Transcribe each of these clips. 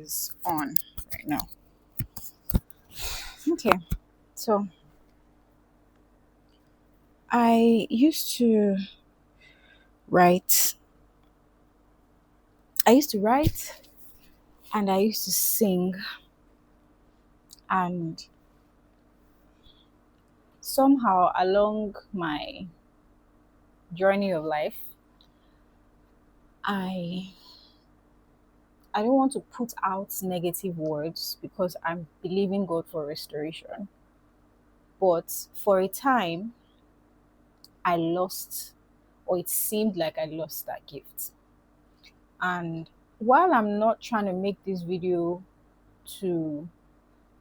is on right now. Okay, so I used to write. I used to write and I used to sing, and somehow along my journey of life, I I don't want to put out negative words because I'm believing God for restoration. But for a time, I lost, or it seemed like I lost that gift. And while I'm not trying to make this video to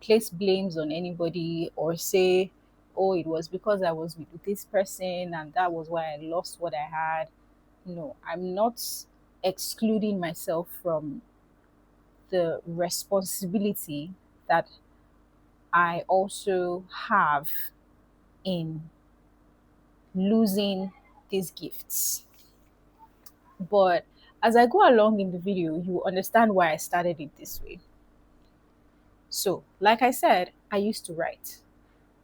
place blames on anybody or say, oh, it was because I was with this person and that was why I lost what I had. No, I'm not excluding myself from the responsibility that I also have in losing these gifts. But as I go along in the video, you will understand why I started it this way. So, like I said, I used to write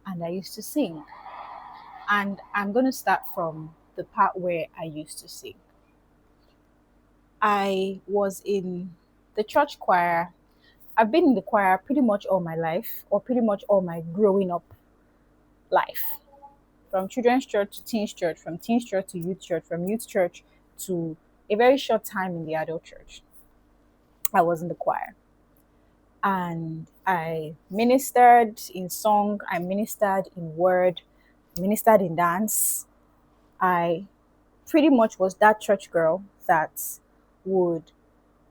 and I used to sing. And I'm going to start from the part where I used to sing. I was in the church choir. I've been in the choir pretty much all my life, or pretty much all my growing up life. From children's church to teens church, from teens church to youth church, from youth church to a very short time in the adult church. I was in the choir. And I ministered in song, I ministered in word, ministered in dance. I pretty much was that church girl that would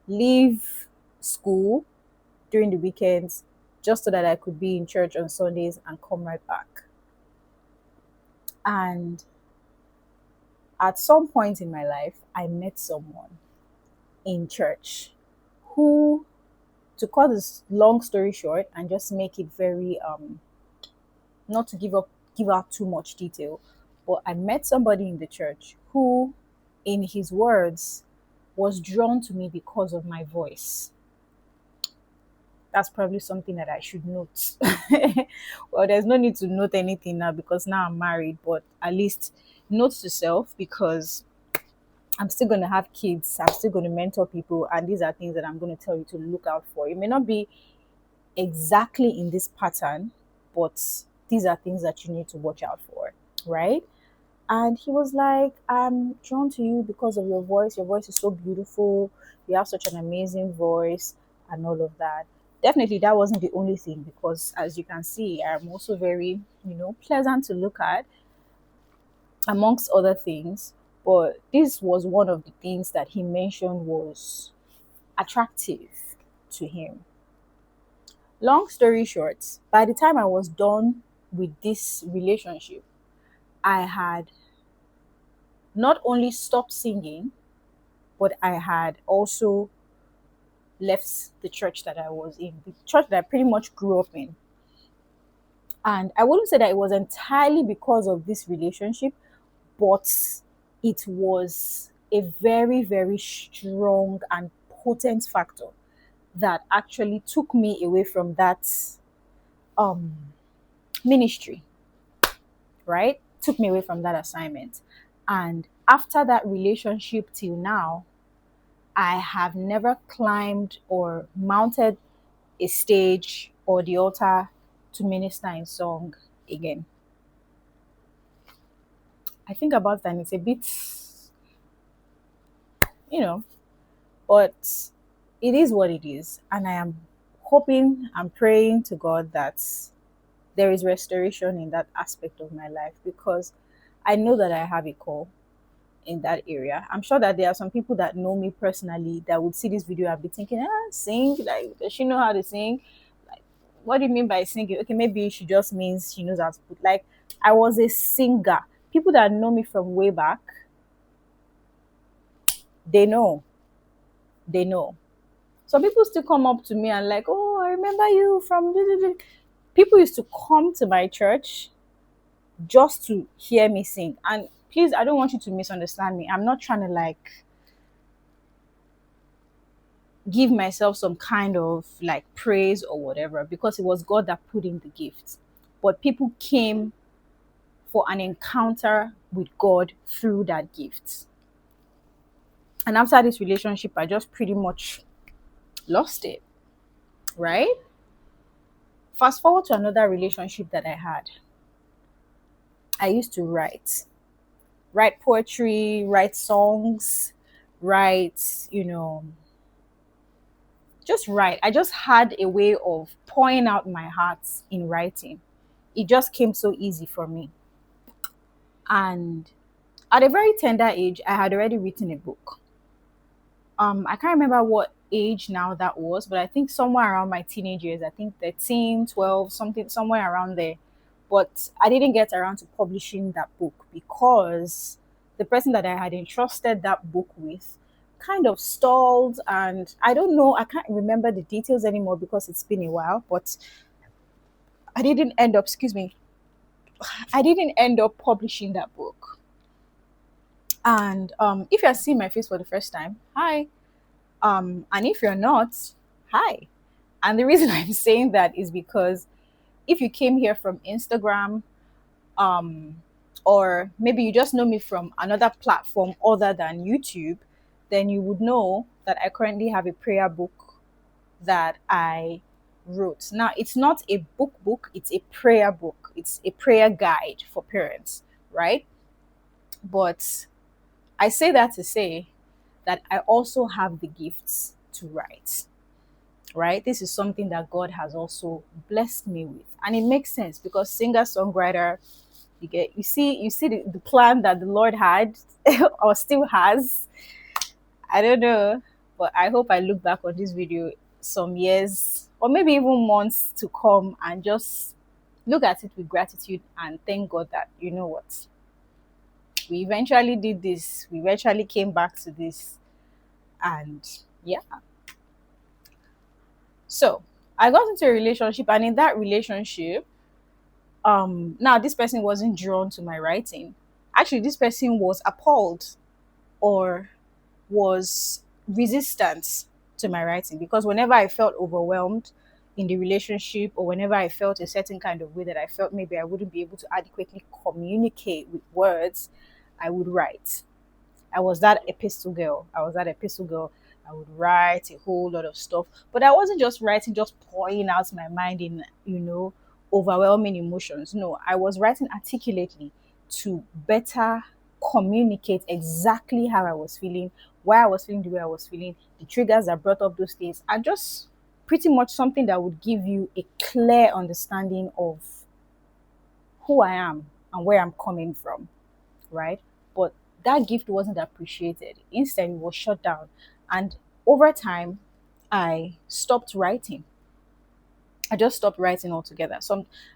leave school during the weekends just so that I could be in church on Sundays and come right back. And at some point in my life, I met someone in church who, to cut this long story short and just make it very not to give out too much detail, but I met somebody in the church who, in his words, was drawn to me because of my voice. That's probably something that I should note. Well, there's no need to note anything now because now I'm married, but at least note to self because I'm still going to have kids, I'm still going to mentor people, and these are things that I'm going to tell you to look out for. It may not be exactly in this pattern, but these are things that you need to watch out for, right? And he was like, I'm drawn to you because of your voice. Your voice is so beautiful. You have such an amazing voice, and all of that. Definitely, that wasn't the only thing because, as you can see, I'm also very, pleasant to look at, amongst other things. But this was one of the things that he mentioned was attractive to him. Long story short, by the time I was done with this relationship, I had not only stopped singing, but I had also left the church that I was in, the church that I pretty much grew up in. And I wouldn't say that it was entirely because of this relationship, but it was a very, very strong and potent factor that actually took me away from that um, ministry, right? Took me away from that assignment. And after that relationship till now, I have never climbed or mounted a stage or the altar to minister in song again. I think about that and it's a bit, you know, but it is what it is. And I am hoping and praying to God that there is restoration in that aspect of my life because I know that I have a call in that area. I'm sure that there are some people that know me personally that would see this video and be thinking, sing? Like, does she know how to sing? Like, what do you mean by singing? Okay, maybe she just means she knows how to put. Like, I was a singer. People that know me from way back, they know. They know. Some people still come up to me and like, oh, I remember you from. People used to come to my church just to hear me sing. And please, I don't want you to misunderstand me. I'm not trying to like give myself some kind of like praise or whatever, because it was God that put in the gift. But people came for an encounter with God through that gift. And after this relationship, I just pretty much lost it, right? Fast forward to another relationship that I had. I used to write poetry, write songs, write, just write. I just had a way of pouring out my heart in writing. It just came so easy for me. And at a very tender age, I had already written a book. I can't remember what age now that was, but I think somewhere around my teenage years, I think 13, 12, something, somewhere around there. But I didn't get around to publishing that book because the person that I had entrusted that book with kind of stalled. And I don't know, I can't remember the details anymore because it's been a while, but I didn't end up, excuse me, I didn't end up publishing that book. And if you're seeing my face for the first time, hi. And if you're not, hi. And the reason I'm saying that is because if you came here from Instagram, um, or maybe you just know me from another platform other than YouTube, then you would know that I currently have a prayer book that I wrote. Now, it's not a book, it's a prayer book, it's a prayer guide for parents, right? But I say that to say that I also have the gifts to write, right? This is something that God has also blessed me with. And it makes sense because singer songwriter, you see the plan that the Lord had or still has. I don't know, but I hope I look back on this video some years or maybe even months to come and just look at it with gratitude and thank God that, you know what, we eventually did this, we eventually came back to this. And yeah, so I got into a relationship, and in that relationship, now this person wasn't drawn to my writing. Actually, this person was appalled or was resistant to my writing, because whenever I felt overwhelmed in the relationship, or whenever I felt a certain kind of way that I felt maybe I wouldn't be able to adequately communicate with words, I would write. I was that epistle girl. I was that epistle girl. I would write a whole lot of stuff, but I wasn't just writing, just pouring out my mind in, overwhelming emotions. No, I was writing articulately to better communicate exactly how I was feeling, why I was feeling the way I was feeling, the triggers that brought up those things, and just pretty much something that would give you a clear understanding of who I am and where I'm coming from, right? But that gift wasn't appreciated. Instead, it was shut down. And over time, I stopped writing. I just stopped writing altogether.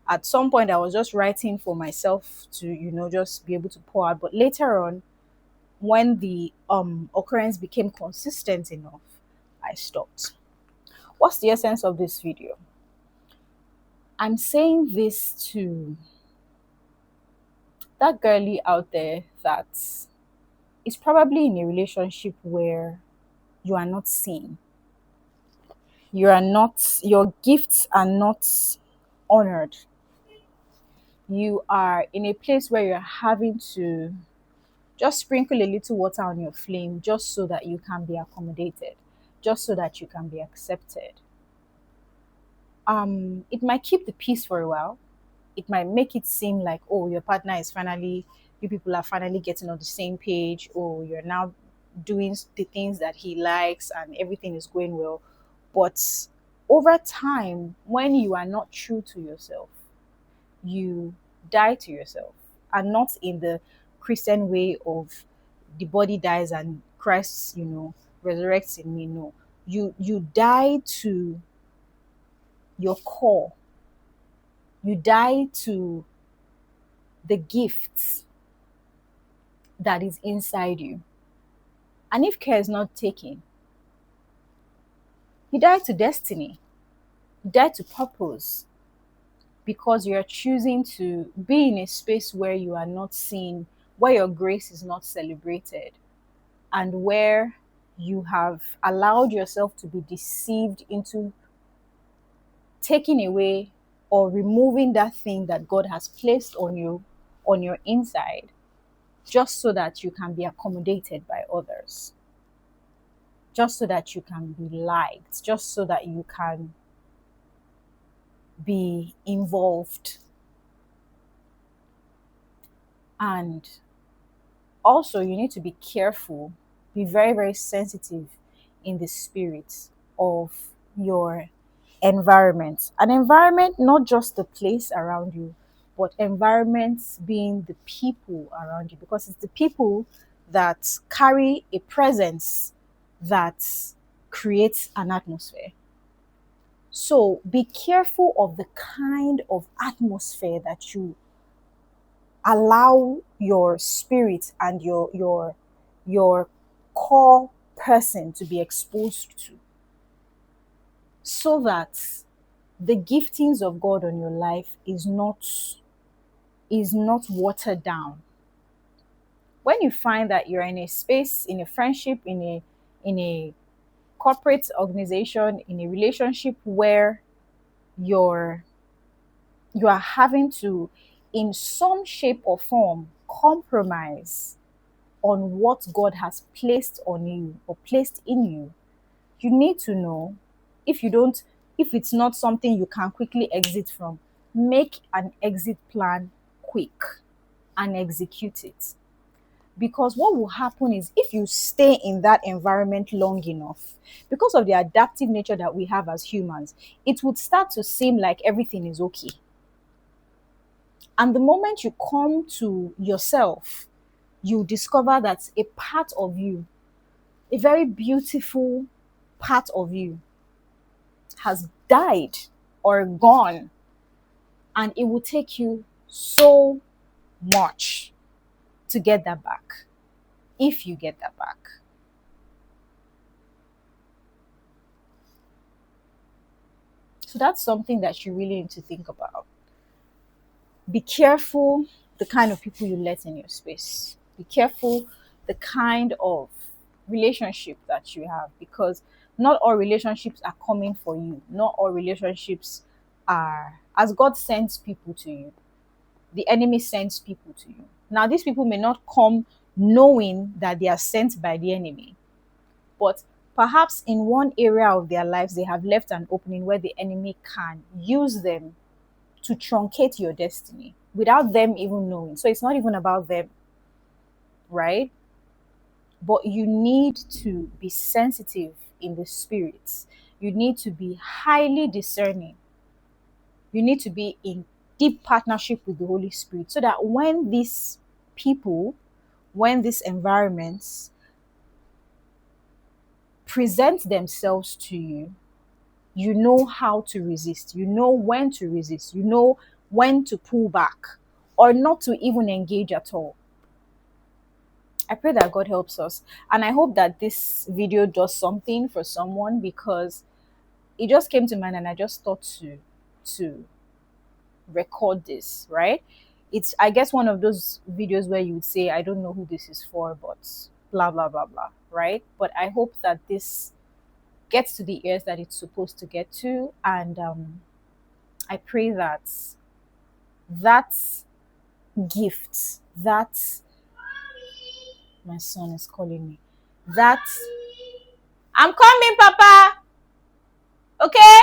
At some point I was just writing for myself to, just be able to pour out. But later on, when the occurrence became consistent enough, I stopped. What's the essence of this video? I'm saying this to that girlie out there that is probably in a relationship where you are not seen. Your gifts are not honored. You are in a place where you're having to just sprinkle a little water on your flame just so that you can be accommodated, just so that you can be accepted. It might keep the peace for a while. It might make it seem like, oh, your partner is finally, you people are finally getting on the same page, or you're now doing the things that he likes and everything is going well. But over time, when you are not true to yourself, you die to yourself, and not in the Christian way of the body dies and Christ, resurrects in me. No, you die to your core. You die to the gifts that is inside you. And if care is not taken, you die to destiny. You die to purpose, because you are choosing to be in a space where you are not seen, where your grace is not celebrated, and where you have allowed yourself to be deceived into taking away or removing that thing that God has placed on you, on your inside, just so that you can be accommodated by others, just so that you can be liked, just so that you can be involved. And also, you need to be careful, be very, very sensitive in the spirit of your environment. An environment, not just the place around you, but environments being the people around you, because it's the people that carry a presence that creates an atmosphere. So be careful of the kind of atmosphere that you allow your spirit and your core person to be exposed to, so that the giftings of God on your life is not watered down. When you find that you're in a space, in a friendship, in a corporate organization, in a relationship where you're you are having to, in some shape or form, compromise on what God has placed on you or placed in you, you need to know, if it's not something you can quickly exit from, make an exit plan quick and execute it. Because what will happen is, if you stay in that environment long enough, because of the adaptive nature that we have as humans, it would start to seem like everything is okay. And the moment you come to yourself, you discover that a part of you, a very beautiful part of you, has died or gone. And it will take you so much to get that back, if you get that back. So that's something that you really need to think about. Be careful the kind of people you let in your space. Be careful the kind of relationship that you have, because not all relationships are coming for you. Not all relationships are, as God sends people to you, the enemy sends people to you. Now, these people may not come knowing that they are sent by the enemy, but perhaps in one area of their lives, they have left an opening where the enemy can use them to truncate your destiny without them even knowing. So it's not even about them, right? But you need to be sensitive in the spirits. You need to be highly discerning. You need to be in deep partnership with the Holy Spirit, so that when these people, when these environments present themselves to you, you know how to resist. You know when to resist. You know when to pull back or not to even engage at all. I pray that God helps us. And I hope that this video does something for someone, because it just came to mind and I just thought to record this, right? It's, I guess, one of those videos where you would say, I don't know who this is for, but blah blah blah blah, right? But I hope that this gets to the ears that it's supposed to get to. And I pray that that gift, that, my son is calling me, that, I'm coming, Papa, okay?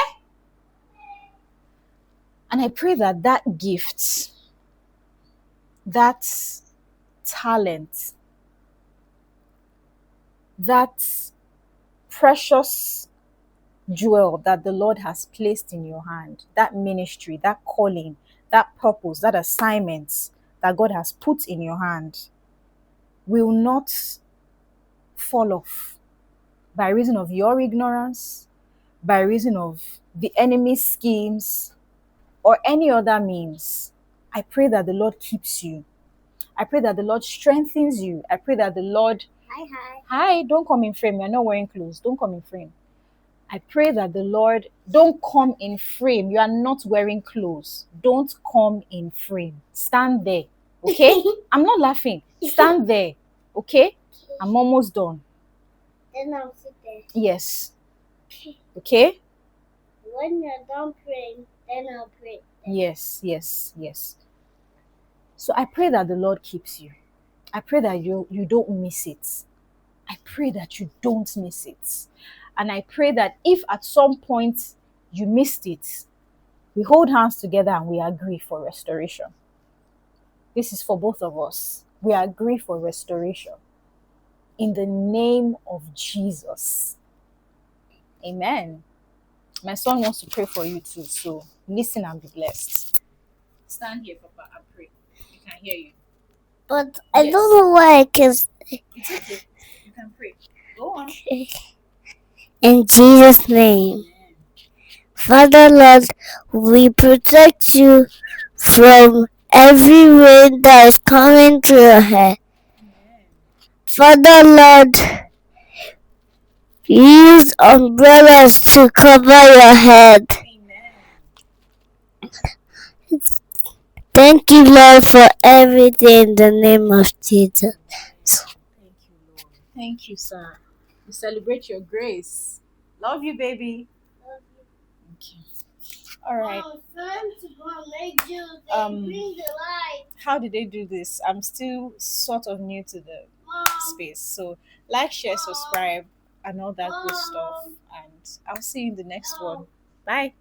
And I pray that that gift, that talent, that precious jewel that the Lord has placed in your hand, that ministry, that calling, that purpose, that assignment that God has put in your hand, will not fall off by reason of your ignorance, by reason of the enemy's schemes, or any other means. I pray that the Lord keeps you. I pray that the Lord strengthens you. I pray that the Lord. Hi, don't come in frame. You're not wearing clothes. Don't come in frame. I pray that the Lord, don't come in frame. You are not wearing clothes. Don't come in frame. Stand there. Okay? I'm not laughing. Stand there. Okay? I'm almost done. Then I'll sit there. Yes. Okay? When you're done praying, then I'll pray. Yes, yes, yes. So I pray that the Lord keeps you. I pray that you don't miss it. I pray that you don't miss it. And I pray that if at some point you missed it, we hold hands together and we agree for restoration. This is for both of us. We agree for restoration. In the name of Jesus. Amen. My son wants to pray for you too, so listen and be blessed. Stand here, Papa, and pray. We can hear you. But I don't know why I can. It's okay. You can pray. Go on. In Jesus' name. Amen. Father Lord, we protect you from every rain that is coming through your hair. Amen. Father Lord, use umbrellas to cover your head. Amen. Thank you, Lord, for everything in the name of Jesus. Thank you, Lord. Thank you, sir. We celebrate your grace. Love you, baby. Love you. Thank you. All right. How did they do this? I'm still sort of new to the space. So like, share, subscribe, and all that good stuff. And I'll see you in the next one. Bye.